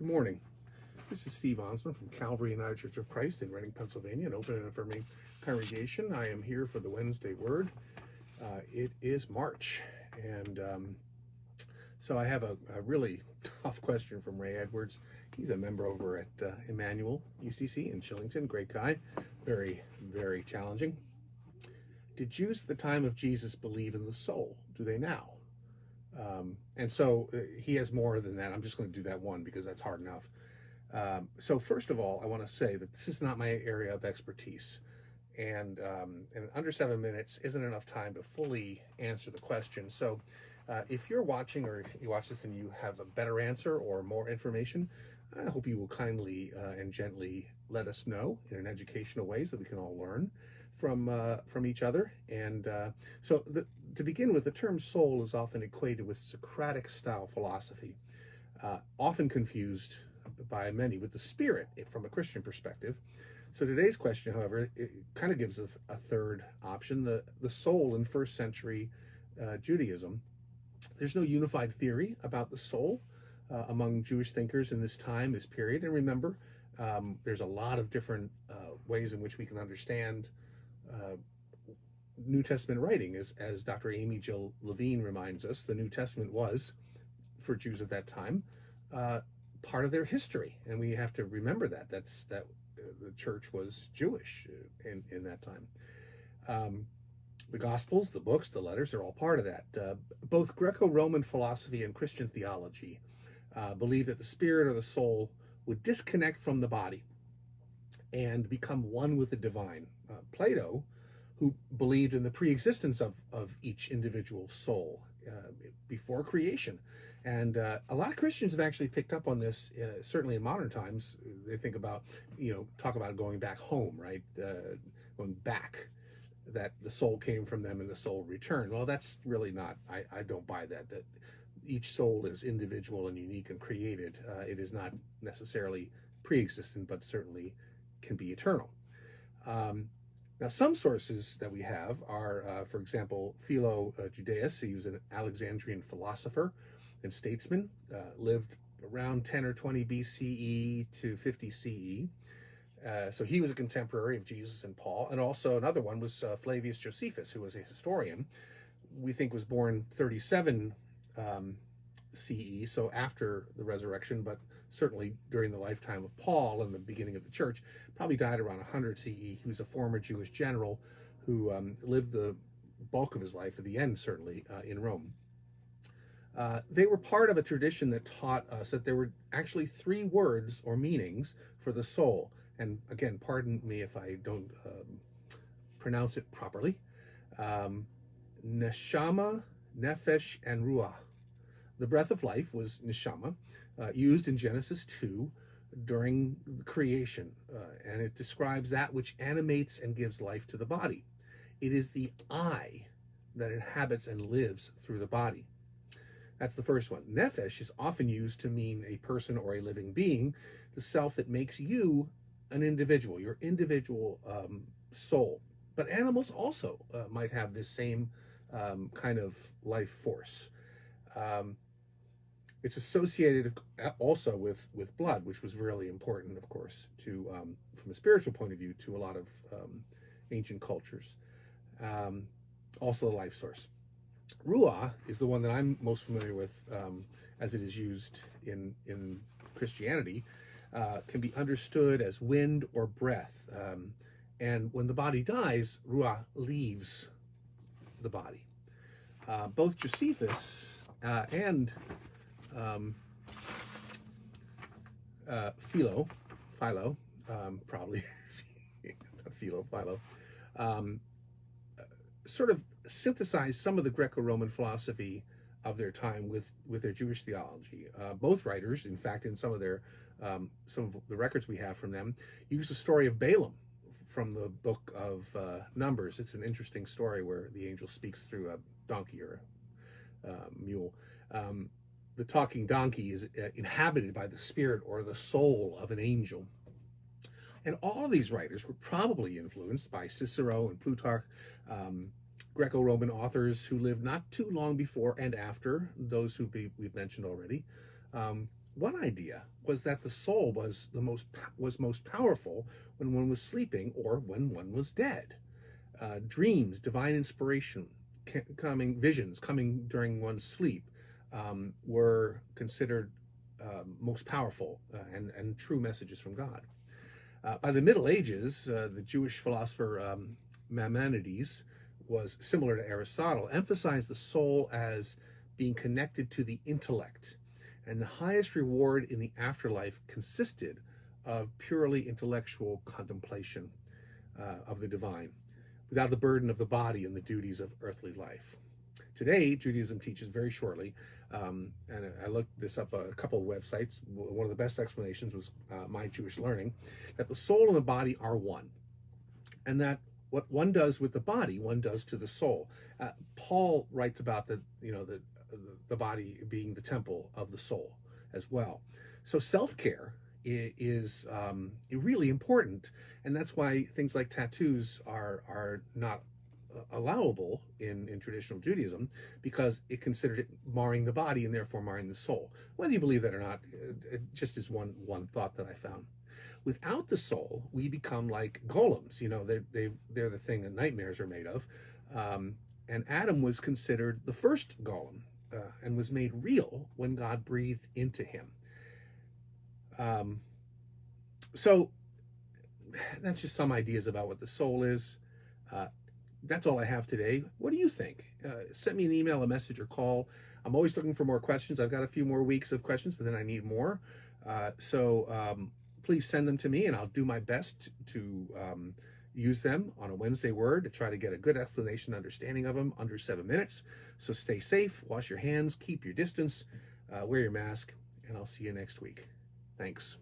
Good morning. This is Steve Onsman from Calvary United Church of Christ in Reading, Pennsylvania, an open and affirming congregation. I am here for the Wednesday Word. It is March, and so I have a really tough question from Ray Edwards. He's a member over at Emmanuel UCC in Shillington. Great guy. Very, very challenging. Did Jews at the time of Jesus believe in the soul? Do they now? And so he has more than that. I'm just going to do that one because that's hard enough. So first of all, I want to say that this is not my area of expertise. And under 7 minutes isn't enough time to fully answer the question. So if you're watching or you watch this and you have a better answer or more information, I hope you will kindly and gently let us know in an educational way so that we can all learn from each other. And to begin with, the term soul is often equated with Socratic style philosophy, often confused by many with the spirit from a Christian perspective. So today's question, however, it kind of gives us a third option, the soul in first century Judaism. There's no unified theory about the soul among Jewish thinkers in this time, this period. And remember, there's a lot of different ways in which we can understand New Testament writing. As Dr. Amy Jill Levine reminds us, the New Testament was, for Jews at that time, part of their history, and we have to remember that. The church was Jewish in that time. The Gospels, the books, the letters are all part of that. Both Greco-Roman philosophy and Christian theology believe that the spirit or the soul would disconnect from the body and become one with the divine. Plato, who believed in the pre-existence of each individual soul before creation. And a lot of Christians have actually picked up on this, certainly in modern times. They think about, talk about going back home, right? Going back, that the soul came from them and the soul returned. Well, that's really not, I don't buy that each soul is individual and unique and created. It is not necessarily pre-existent, but certainly can be eternal. Now, some sources that we have are, for example, Philo Judaeus. He was an Alexandrian philosopher and statesman, lived around 10 or 20 BCE to 50 CE. So he was a contemporary of Jesus and Paul. And also another one was Flavius Josephus, who was a historian. We think was born 37 CE, so after the resurrection, but certainly during the lifetime of Paul and the beginning of the church. Probably died around 100 CE. He was a former Jewish general who lived the bulk of his life, at the end certainly, in Rome. They were part of a tradition that taught us that there were actually three words or meanings for the soul. And again, pardon me if I don't pronounce it properly. Neshama, Nefesh, and Ruah. The breath of life was neshama, used in Genesis 2 during the creation, and it describes that which animates and gives life to the body. It is the I that inhabits and lives through the body. That's the first one. Nefesh is often used to mean a person or a living being, the self that makes you an individual, your individual soul. But animals also might have this same kind of life force. It's associated also with blood, which was really important, of course, to from a spiritual point of view, to a lot of ancient cultures. Also a life source. Ruah is the one that I'm most familiar with, as it is used in Christianity. Can be understood as wind or breath. And when the body dies, Ruah leaves the body. Both Josephus and Philo, probably, Philo, sort of synthesized some of the Greco-Roman philosophy of their time with their Jewish theology. Both writers, in fact, in some of the records we have from them, use the story of Balaam from the book of Numbers. It's an interesting story where the angel speaks through a donkey or a mule. The talking donkey is inhabited by the spirit or the soul of an angel. And all of these writers were probably influenced by Cicero and Plutarch, Greco-Roman authors who lived not too long before and after those who we've mentioned already. one idea was that the soul was most powerful when one was sleeping or when one was dead. Dreams, divine inspiration, visions coming during one's sleep were considered most powerful and true messages from God. By the Middle Ages, the Jewish philosopher Maimonides was similar to Aristotle, emphasized the soul as being connected to the intellect, and the highest reward in the afterlife consisted of purely intellectual contemplation of the divine, without the burden of the body and the duties of earthly life. Today, Judaism teaches very shortly, and I looked this up a couple of websites. One of the best explanations was My Jewish Learning, that the soul and the body are one, and that what one does with the body, one does to the soul. Paul writes about the body being the temple of the soul as well. So self-care is really important, and that's why things like tattoos are not allowable in traditional Judaism, because it considered it marring the body and therefore marring the soul. Whether you believe that or not, it just is one thought that I found. Without the soul, we become like golems. They're the thing that nightmares are made of. And Adam was considered the first golem and was made real when God breathed into him. So that's just some ideas about what the soul is. That's all I have today. What do you think? Send me an email, a message, or call. I'm always looking for more questions. I've got a few more weeks of questions, but then I need more. Please send them to me, and I'll do my best to use them on a Wednesday Word to try to get a good explanation, understanding of them under 7 minutes. So stay safe, wash your hands, keep your distance, wear your mask, and I'll see you next week. Thanks.